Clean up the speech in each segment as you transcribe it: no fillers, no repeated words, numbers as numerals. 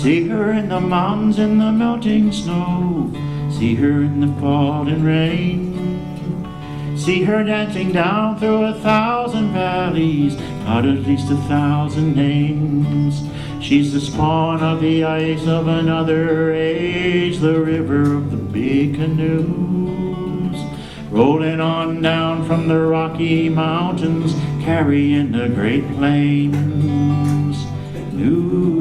See her in the mountains in the melting snow, see her in the falling rain. See her dancing down through 1,000 valleys, got at least 1,000 names. She's the spawn of the ice of another age, the river of the Big Canoes, rolling on down from the Rocky Mountains, carrying the Great Plains news.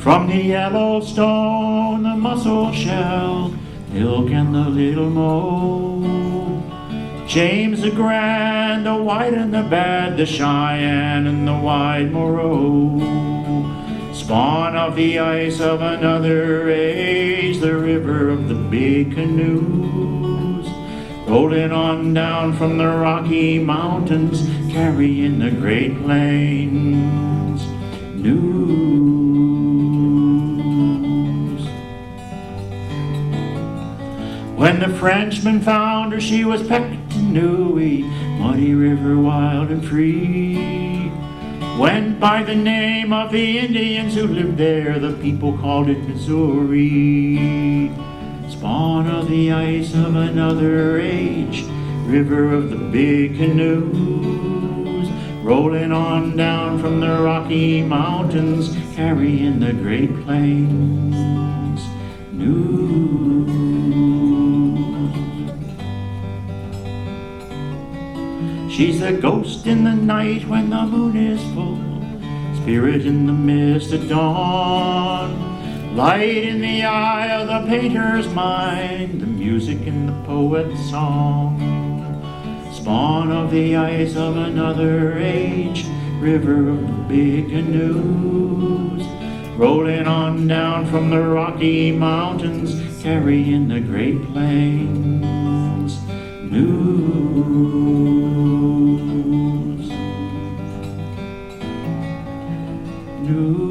From the Yellowstone, the mussel shell, Elk and the Little Moe, James the Grand, the White and the Bad, the Cheyenne and the Wide Moreau, spawn of the ice of another age, the river of the Big Canoes, rolling on down from the Rocky Mountains, carrying the Great Plains news. When the Frenchman found her, she was Pectanui, muddy river, wild and free. Went by the name of the Indians who lived there, the people called it Missouri. Spawn of the ice of another age, river of the Big Canoes, rolling on down from the Rocky Mountains, carrying the Great Plains news. She's a ghost in the night when the moon is full, spirit in the mist at dawn, light in the eye of the painter's mind, the music in the poet's song. Spawn of the ice of another age, river of the Big Canoes, rolling on down from the Rocky Mountains, carrying the Great Plains news. News.